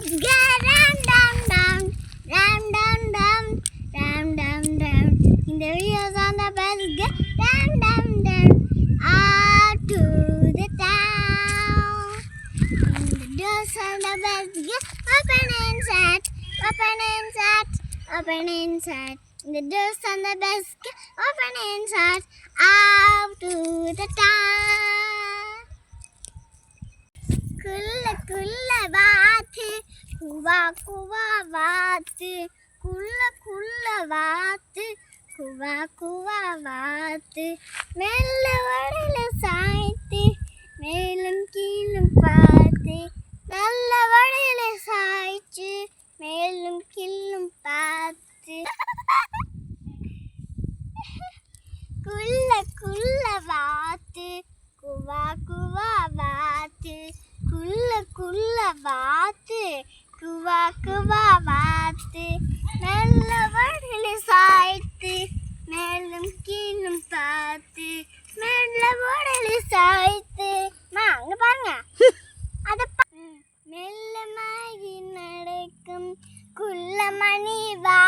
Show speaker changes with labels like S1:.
S1: bells go round, round, round, round, round, round, round, round, round. In the wheels on the bells go round, round, round, out to the town. In the doors on the bells go open and shut, open and shut, open and shut. In the doors on the bells go open and shut, out to the town. குள்ள குள்ள வாத்து குவா குவா வாத்து குள்ள குள்ள வாத்து குவா குவா வாத்து மெல்ல வடல சாய்த்து மேலும் கீழும் பார்த்து நல்ல வடல சாய்ச்சு மேலும் கீழும் பார்த்து குள்ள குள்ள வாத்து குவா குவா வாத்து குள்ள குள்ள வாத்து குவா குவா வாத்து நல்ல வடல சாய்த்து மேலும் கீழும் பார்த்து மெல்ல வடல சாய்த்து அங்க பாருங்க அத மெல்லமாகி நடக்கும் குள்ள மணி வா